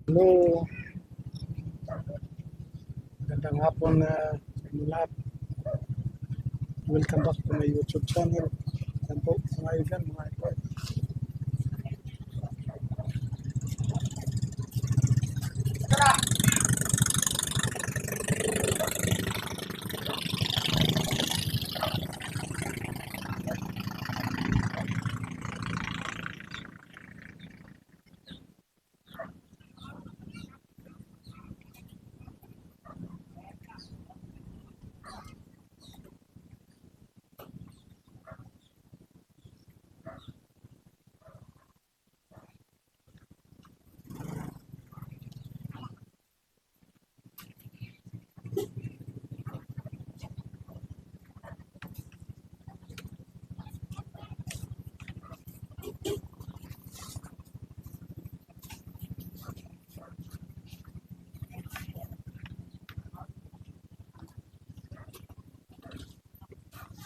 Hello, magandang hapon na sa inyo lahat. Welcome back to my YouTube channel. Yan po, mga ilan, mga idol.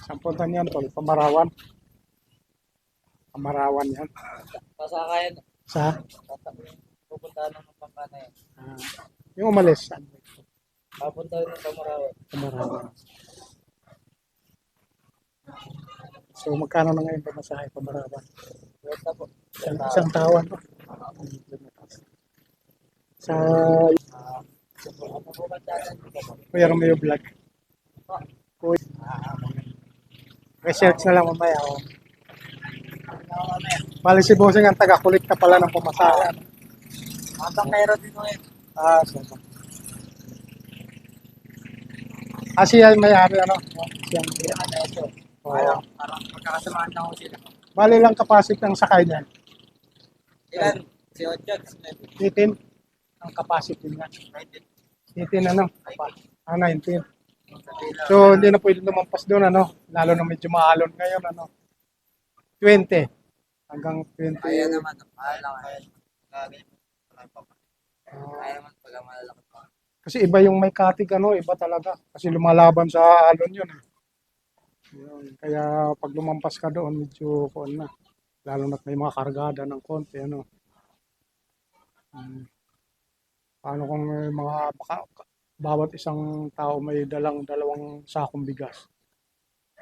Saan punta niyan, tol? Pamarawan. Pamarawan yan. Pasakayan. Sa? Pupuntahan ng Pampanga yan. ah, yung umalis. Saan? Papunta rin ng Pamarawan. Pamarawan. So, magkano na ngayon pamasahe Pamarawan? Basta po. Isang tawan. No? Sa Ano po ba dyan? Kuya Romeo Vlog. Kuya, research na lang mamaya. Oh. Bali si Bossing ang taga-kulit na pala ng pamasahe. Ano? Habang meron din ngayon. So, siya yung may-ari, ano? Siya ang Hindi naman na ito. Oo. Parang magkakasamaan na ako sila. Bali lang capacity ng sakay niyan. Ilan? Si Ochot. 18 ang capacity niya. 18 ano? 19. So, hindi na pwede lumampas doon, ano? Lalo na medyo maalon ngayon, ano? 20. Hanggang 20. Kaya naman. Mahal lang. Ah, Kaya naman pag malalaki pa. kasi iba yung may katig, ano? Iba talaga. Kasi lumalaban sa alon yun, eh. Yun. Kaya pag lumampas ka doon, medyo kuwan na. Lalo na may mga kargada ng konti, ano? Hmm. Paano kung may bawat isang tao may dalang dalawang sakong bigas?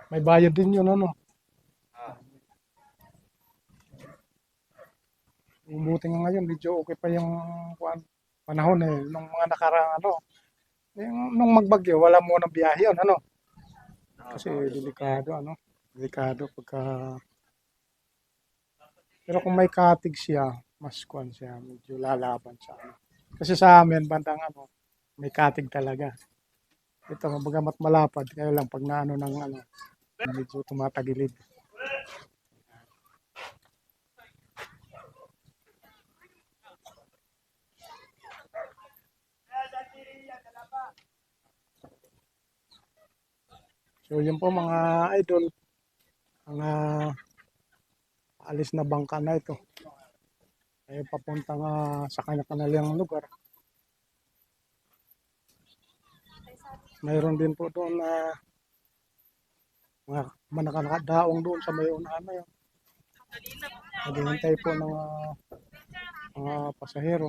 May bayad din yun, ano? Buti nga ngayon, medyo okay pa yung kuwan, panahon eh. Nung mga nakarang ano, nung magbagyo, wala mo ng biyahe yun, ano? Kasi delikado, ano? Delikado pagka... Pero kung may katig siya, mas kuwan siya, medyo lalaban sa ano. Kasi sa amin, bandang ano, may katig talaga. Ito, bagamat malapad, kaya lang pag naano ng ano, medyo tumatagilid. So yun po mga idol, mga alis na bangka na ito. Ay papunta nga sa kanya-kanilang lugar. Mayroon din po doon na mga manakadaong doon sa may unahan na yun. Naghihintay po ng mga pasahero.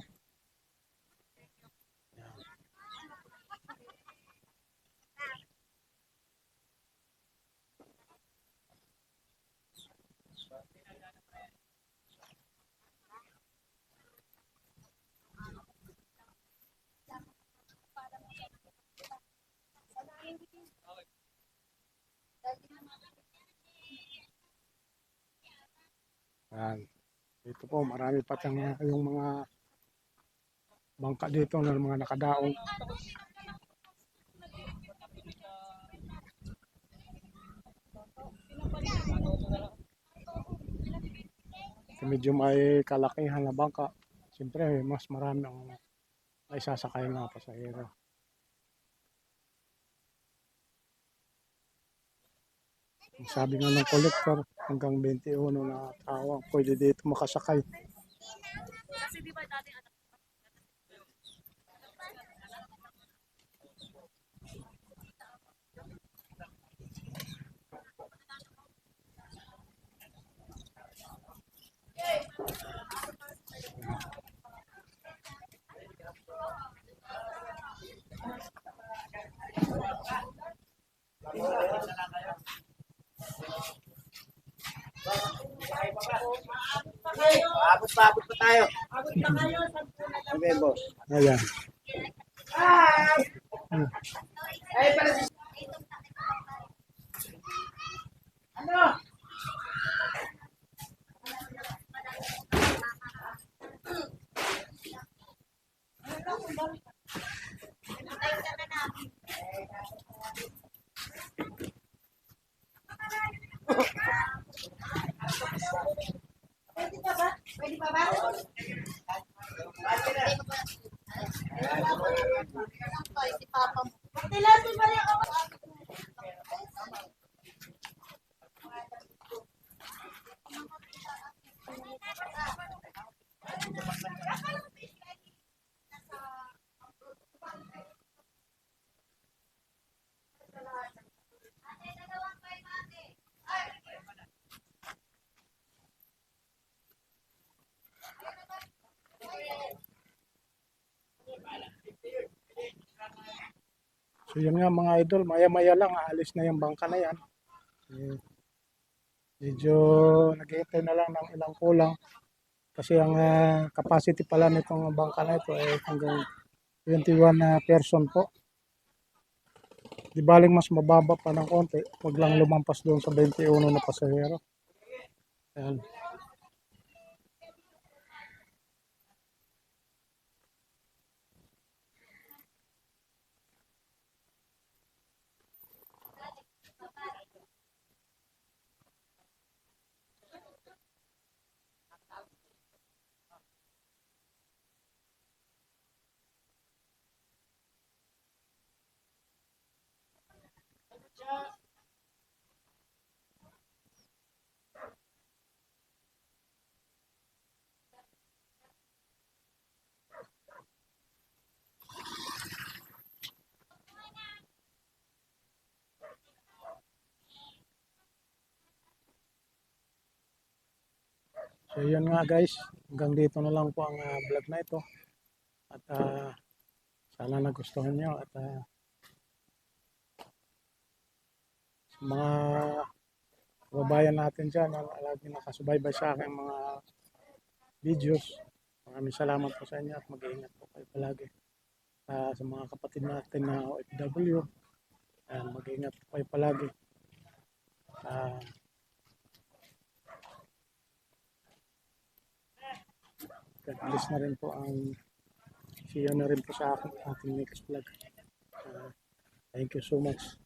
Yan. Dito po marami pa yung mga bangka dito ng mga nakadaong. Medyo may kalakihan na bangka. Siyempre, mas marami ang may sasakay na pasahero. Sabi nga ng collector, hanggang 21 na tao ang pwede dito makasakay. Kasi di ba dati ano, Abot pa tayo. Okay, boss. Ayan. Ay, pala si... Ano? So yun nga mga idol, maya-maya lang aalis na yung bangka na yan. Eh, medyo nag-iintay na lang ng ilang kulang kasi ang capacity pala nitong bangka na ito ay hanggang 21 na person po. Di baling mas mababa pa ng konti, wag lang lumampas doon sa 21 na pasahero. Ayan. So yun nga guys, hanggang dito na lang po ang vlog na ito. At sana nagustuhan nyo at sa mga kababayan natin dyan na lagi nakasubaybay sa aking mga videos. Maraming salamat po sa inyo at mag-iingat po kayo palagi. Sa mga kapatid natin na OFW, mag-iingat po kayo palagi. God bless na rin po ang see you na rin po sa ating next vlog. Thank you so much.